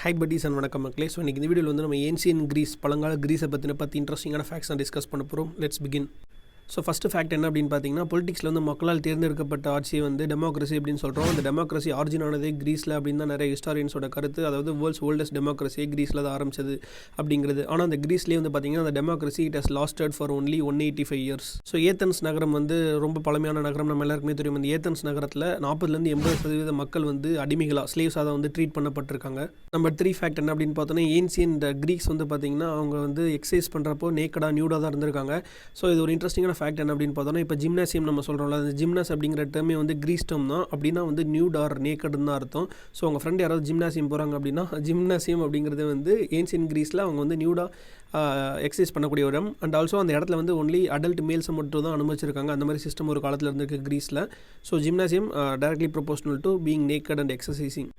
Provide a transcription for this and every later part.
High buddies and வணக்கம் மக்களே. So இன்றைக்கி இந்த வீடியோவில் வந்து நம்ம ஏன்சியன் கிரீஸ் பழங்கால கிரீஸை பற்றி இன்ட்ரெஸ்டிங்கான ஃபேக்ட்ஸ் நான் டிஸ்கஸ் பண்ண போகிறோம். Let's begin. So first fact என்ன அப்படின்னு பார்த்தீங்கன்னா, பொலிட்டிக்ஸில் வந்து மக்களால் தேர்ந்தெடுக்கப்பட்ட ஆட்சியை வந்து டெமோக்ரஸி அப்படின்னு சொல்கிறோம். அந்த டெமோக்ரஸி ஆரிஜின் ஆனதே கிரீஸில் அப்படின்னு தான் நிறைய ஹிஸ்டாரியன்ஸோட கருத்து. அதாவது வேர்ல்ட்ஸ் ஓல்டஸ்ட் டெமோக்ரஸியே கிரீஸில் தான் ஆரம்பிச்சது அப்படிங்கிறது. ஆனால் அந்த கிரீஸ்லேயே வந்து பார்த்தீங்கன்னா அந்த democracy it has lasted for only 185 years. So Athens நகரம் வந்து ரொம்ப பழமையான நகரம், நம்ம எல்லாருக்குமே தெரியும். அந்த ஏத்தன்ஸ் நகரத்தில் 40-80% மக்கள் வந்து அடிமைகளாக ஸ்லேவ்ஸாக தான் வந்து ட்ரீட் பண்ணப்பட்டிருக்காங்க. நம்பர் 3 ஃபேக்ட் என்ன அப்படின்னு பார்த்தோன்னா, ஏன்சியன் கிரீக்ஸ் வந்து பார்த்தீங்கன்னா அவங்க வந்து எக்ஸசைஸ் பண்ணுறப்போ நேக்கடாக நியூடாக தான் இருந்திருக்காங்க. ஸோ இது ஒரு இன்ட்ரெஸ்டிங்கான ஃபேக்ட் என்ன அப்படின்னு பார்த்தோன்னா, இப்போ ஜிம்னாசியம் நம்ம சொல்கிறோம்ல, அந்த ஜிம்னாஸ் அப்படிங்கிற டேர்மே வந்து கிரீஸ் டேர்ம் தான். அப்படின்னா வந்து நியூட் ஆர் நேக்கடுன்னு தான் அர்த்தம். ஸோ உங்கள் ஃப்ரெண்ட் யாராவது ஜிம்னாசியம் போகிறாங்க அப்படின்னா, ஜிம்னாசியம் அப்படிங்கிறது வந்து ஏன்சியன் கிரீஸில் அவங்க வந்து நியூடாக எக்ஸசைஸ் பண்ணக்கூடிய இடம். அண்ட் ஆல்சோ அந்த இடத்துல வந்து ஒன்லி அடல்ட் மேல்ஸை மட்டும் தான் அனுமதிச்சிருக்காங்க. அந்த மாதிரி சிஸ்டம் ஒரு காலத்தில் இருந்திருக்கு கிரீஸில். So gymnasium directly proportional to being naked and exercising.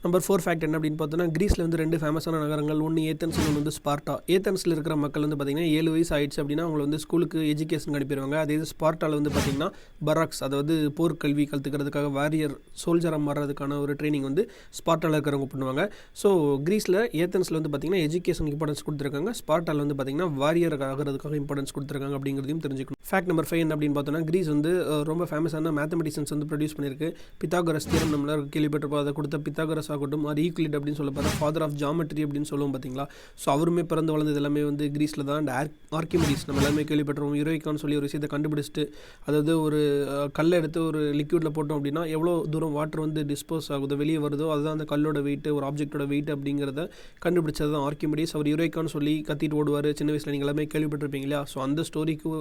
Number 4 fact என்ன அப்படின்னு பார்த்தோன்னா, கிரீஸில் வந்து 2 ஃபேமஸான நகரங்கள், ஒன்று ஏத்தன்ஸ், ஒன்று வந்து ஸ்பார்ட்டா. ஏத்தன்ஸில் இருக்கிற மக்கள் வந்து பார்த்திங்கன்னா 7 வயசு ஆயிடுச்சு அப்படின்னா அவங்களை வந்து ஸ்கூலுக்கு எஜுகேஷன் அனுப்பிடுவாங்க. அதே இது ஸ்பார்ட்டாவில் வந்து பார்த்திங்கன்னா பராக்ஸ், அதாவது போர்க்கல்வி கற்றுக்கிறதுக்காக வாரியர் சோல்ஜராக மாறுறதுக்கான ஒரு ட்ரைனிங் வந்து ஸ்பார்ட்டாவில் இருக்கிறவங்க பண்ணுவாங்க. ஸோ கிரீஸில் ஏத்தன்ஸில் வந்து பார்த்திங்கன்னா எஜுகேஷனுக்கு இம்பார்ட்டன்ஸ் கொடுத்துருக்காங்க, ஸ்பார்ட்டாவில் வந்து பார்த்திங்கன்னா வாரியர் ஆகிறதுக்காக இம்பார்ட்டன்ஸ் கொடுத்துருக்காங்க அப்படிங்கிறதையும் தெரிஞ்சுக்கணும். ஃபேக்ட் நம்பர் 5 என்ன அப்படின்னு பார்த்தோன்னா, கிரீஸ் வந்து ரொம்ப ஃபேமஸான மேத்தமெட்டிஷியன்ஸ் வந்து ப்ரொடியூஸ் பண்ணியிருக்கு. பித்தாகரஸ் தியரம் நம்மளால் கேள்விப்பட்டிருப்போம். அதை கொடுத்த பித்தாகரஸ் ஆகட்டும், அது ஈக்குவலிட் அப்படின்னு சொல்ல பார்த்தா ஃபாதர் ஆஃப் ஜாமெட்ரி அப்படின்னு சொல்லுவோம் பார்த்தீங்களா. ஸோ அவருமே பிறந்து வளர்ந்தது எல்லாமே வந்து கிரீஸில் தான். அண்ட் ஆர்கிமிடிஸ் நம்ம எல்லாமே கேள்விப்பட்டிருவோம். யூரேக்கான்னு சொல்லி ஒரு விஷயத்தை கண்டுபிடிச்சிட்டு, அதாவது ஒரு கல்லை எடுத்து ஒரு லிக்யூடில் போட்டோம் அப்படின்னா எவ்வளோ தூரம் வாட்டர் வந்து டிஸ்போஸ் ஆகுது, வெளியே வருதோ, அதுதான் அந்த கல்லோட வெயிட், ஒரு ஆப்ஜெக்டோட வெயிட் அப்படிங்கிறத கண்டுபிடிச்சது தான் ஆர்கிமிடிஸ். அவர் யூரேக்கான்னு சொல்லி கத்திட்டு ஓடுவார் சின்ன வயசில், நீங்கள் எல்லாமே கேள்விப்பட்டிருப்பீங்க இல்லையா. ஸோ அந்த ஸ்டோரிக்கு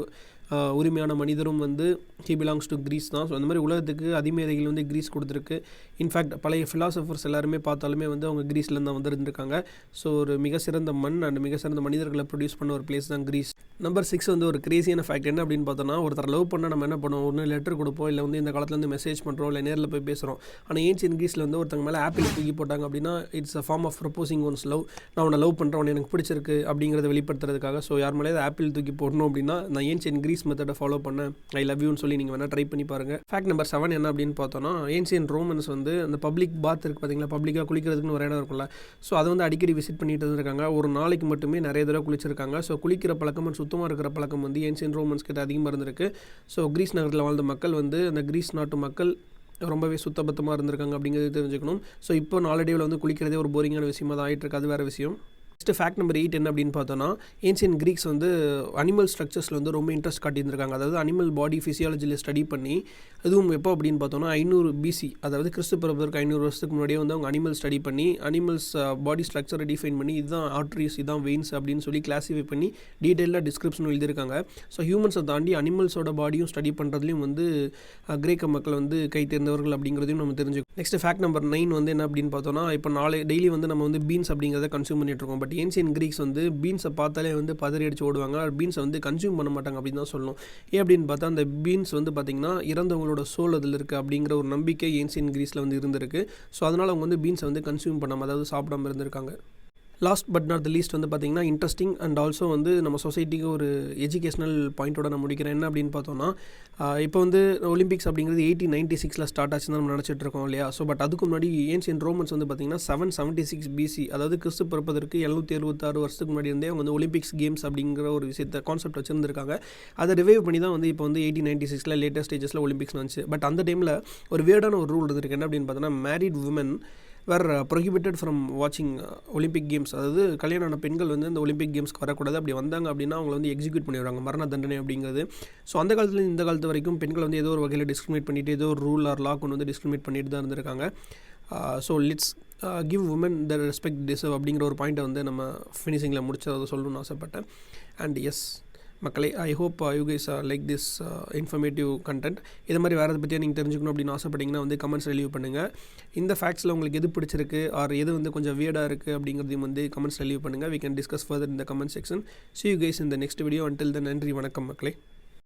உரிமையான மனிதரும் வந்து ஹி பிலாங்ஸ் டு கிரீஸ் தான். ஸோ அந்த மாதிரி உலகத்துக்கு அதிமேதைகள் வந்து கிரீஸ் கொடுத்துருக்கு. இன்ஃபேக்ட் பழைய ஃபிலாசபர்ஸ் எல்லாருமே பார்த்தாலுமே வந்து அவங்க கிரீஸ்லேருந்து தான் வந்துருந்துருக்காங்க. ஸோ ஒரு மிக சிறந்த மண் அண்ட் மிக சிறந்த மனிதர்களை ப்ரொடியூஸ் பண்ண ஒரு பிளேஸ் தான் கிரீஸ். நம்பர் 6 வந்து ஒரு கிரேசியான ஃபேக்ட் என்ன அப்படின்னு பார்த்தோன்னா, ஒருத்தர் லவ் பண்ணால் நம்ம என்ன பண்ணுவோம், ஒன்று லெட்டர் கொடுப்போம், இல்லை வந்து இந்த காலத்தில் வந்து மெசேஜ் பண்ணுறோம், இல்லை நேரில் போய் பேசுகிறோம். ஆனால் ஏன்சியன் கிரீஸில் வந்து ஒருத்தங்க மேலே ஆப்பிள் தூக்கி போட்டாங்க அப்படின்னா it's a form of proposing once love. நான் உன்னை லவ் பண்ணுறேன், உன்னை எனக்கு பிடிச்சிருக்கு அப்படிங்கிறத வெளிப்படுத்துறதுக்காக. ஸோ யார் மேலே ஆப்பிள் தூக்கி போடணும் அப்படின்னா நான் ஏன்சியன் கிரீஸ் மெத்தடை ஃபாலோ பண்ணேன், ஐ லவ் யூன்னு சொல்லி நீங்கள் வேணால் ட்ரை பண்ணி பாருங்கள். ஃபேக்ட் நம்பர் 7 என்ன அப்படின்னு பார்த்தோன்னா, ஏன்சியன் ரோமன்ஸ் வந்து அந்த பப்ளிக் பாத் இருக்குது பார்த்தீங்களா, பப்ளிக்காக குளிக்கிறதுக்குன்னு ஒரு இடம் இருக்குல்ல. ஸோ அதை வந்து அடிக்கடி விசிட் பண்ணிட்டு இருந்திருக்காங்க. ஒரு நாளைக்கு மட்டுமே நிறைய தடவை குளிச்சிருக்காங்க. ஸோ குளிக்கிற பழக்கம், சுத்தமாக இருக்கிற பழக்கம் வந்து ஏன்சியன் ரோமன்ஸ் கிட்ட அதிகமாக இருந்திருக்கு. ஸோ கிரீஸ் நகரத்தில் வாழ்ந்த மக்கள் வந்து அந்த கிரீஸ் நாட்டு மக்கள் ரொம்பவே சுத்தபத்தமாக இருந்திருக்காங்க அப்படிங்கிறது தெரிஞ்சுக்கணும். ஸோ இப்போ நாளடைவில் வந்து குளிக்கிறதே ஒரு போரிங்கான விஷயமாக தான் ஆகிட்டு இருக்கு, அது வேறு விஷயம். நெக்ஸ்ட் ஃபேக்ட் நம்பர் 8 என்ன அப்படின்னு பார்த்தோன்னா, ஏன்சியன் கிரீக்ஸ் வந்து அனிமல் ஸ்ட்ரக்சர்ஸில் வந்து ரொம்ப இன்ட்ரெஸ்ட் காட்டியிருந்திருக்காங்க. அதாவது அனிமல் பாடி ஃபிசியாலஜியில் ஸ்டடி பண்ணி, அதுவும் எப்போ அப்படின்னு பார்த்தோன்னா 500 BC, அதாவது கிறிஸ்து பிறப்பதற்கு 500 வருஷத்துக்கு முன்னாடியே வந்து அவங்க அனிமல் ஸ்டடி பண்ணி, அனிமல்ஸ் பாடி ஸ்ட்ரக்சரை டிஃபைன் பண்ணி, இதுதான் ஆர்ட்ரிஸ், இதுதான் வெயின்ஸ் அப்படின்னு சொல்லி கிளாஸிஃபை பண்ணி டீட்டெயிலாக டிஸ்கிரிப்ஷன் எழுதியிருக்காங்க. ஸோ ஹியூமன்ஸை தாண்டி அனிமல்ஸோட பாடியும் ஸ்டடி பண்ணுறதுலையும் வந்து கிரேக்க மக்கள் வந்து கை தேர்ந்தவர்கள் அப்படிங்கிறதையும் நம்ம தெரிஞ்சுக்கணும். நெக்ஸ்ட் ஃபேக்ட் நம்பர் 9 வந்து என்ன அப்படின்னு பார்த்தோன்னா, இப்போ டெய்லி வந்து நம்ம வந்து பீன்ஸ் அப்படிங்கிறத கன்சியூம் பண்ணிட்டு இருக்கோம். பட் ஏன்சியன் கிரீக்ஸ் வந்து பீன்ஸை பார்த்தாலே வந்து பதறி அடிச்சு ஓடுவாங்க. பீன்ஸை வந்து கன்சியூம் பண்ண மாட்டாங்க அப்படின்னு தான் சொல்லணும். ஏன் அப்படின்னு பார்த்தா, அந்த பீன்ஸ் வந்து பார்த்திங்கன்னா இறந்தவங்களோட சோல் அதில் இருக்குது அப்படிங்கிற ஒரு நம்பிக்கை ஏன்சியன் கிரீஸில் வந்து இருந்திருக்கு. ஸோ அதனால் அவங்க வந்து பீன்ஸை வந்து கன்சியூம் பண்ணாமல், அதாவது சாப்பிடாமல் இருந்திருக்காங்க. Last but not the least வந்து பார்த்திங்கன்னா இன்ட்ரெஸ்டிங் அண்ட் ஆல்சோ வந்து நம்ம சொசைட்டிக்கு ஒரு எஜுகேஷனல் பாயிண்ட்டோட நான் முடிக்கிறேன். என்ன அப்படின்னு பார்த்தோன்னா, இப்போ வந்து ஒலிம்பிக்ஸ் அப்படிங்கிறது 1896 ஸ்டார்ட் ஆச்சுன்னு நம்ம நினச்சிட்டு இருக்கோம் இல்லையா. ஸோ பட் அதுக்கு முன்னாடி ஏன்சியன் ரோமன்ஸ் வந்து பார்த்திங்கன்னா 776 BC, அதாவது கிறிஸ்து பிறப்பதற்கு 776 வருஷத்துக்கு முன்னாடி இருந்தே அவங்க வந்து ஒலிம்பிக்ஸ் கேம்ஸ் அப்படிங்கிற ஒரு விஷயத்தை கான்செப்ட் வச்சுருந்துருக்காங்க. அதை ரிவைவ் பண்ணி தான் வந்து இப்போ வந்து 1896 லேட்டஸ்ட் ஸ்டேஜஸில் ஒலிம்பிக்ஸ் வந்துச்சு. பட் அந்த டைமில் ஒரு வேர்டான ஒரு ரூல் இருந்திருக்கு. என்ன அப்படின்னு பார்த்தோன்னா, married women were prohibited from வாட்சிங் ஒலிம்பிக் கேம்ஸ். அதாவது கல்யாணமான பெண்கள் வந்து இந்த ஒலிம்பிக் கேம்ஸ்க்கு வரக்கூடாது. அப்படி வந்தாங்க அப்படின்னா அவங்களை வந்து எக்ஸிக்யூட் பண்ணிடுவாங்க, மரண தண்டனை அப்படிங்கிறது. ஸோ அந்த காலத்தில் இந்த காலத்து வரைக்கும் பெண்கள் வந்து ஏதோ ஒரு வகையில் டிஸ்கிரிமினேட் பண்ணிட்டு, ஏதோ ஒரு ரூல் ஆர் லா கொண்டு வந்து டிஸ்கிரிமினேட் பண்ணிட்டு தான் இருந்திருக்காங்க. So let's give women the respect deserve அப்படிங்கிற ஒரு பாயிண்ட்டை வந்து நம்ம ஃபினிஷிங்கில் முடிச்சதை சொல்லணும்னு ஆசைப்பட்டேன். அண்ட் எஸ் மக்களே, I hope you guys like this informative content. இது மாதிரி வேறு பற்றியா நீங்கள் தெரிஞ்சுக்கணும் அப்படின்னு ஆசைப்பட்டீங்கன்னா வந்து கமெண்ட்ஸ் லீவ் பண்ணுங்கள். இந்த ஃபேக்ட்ஸில் உங்களுக்கு எது பிடிச்சிருக்கு ஆர் எது வந்து கொஞ்சம் வியர்டாக இருக்குது அப்படிங்கிறதையும் வந்து கமெண்ட்ஸ் லீவ் பண்ணுங்கள். we can discuss further in the comment section. See you guys in the next video. Until then, நன்றி, வணக்கம் மக்களே.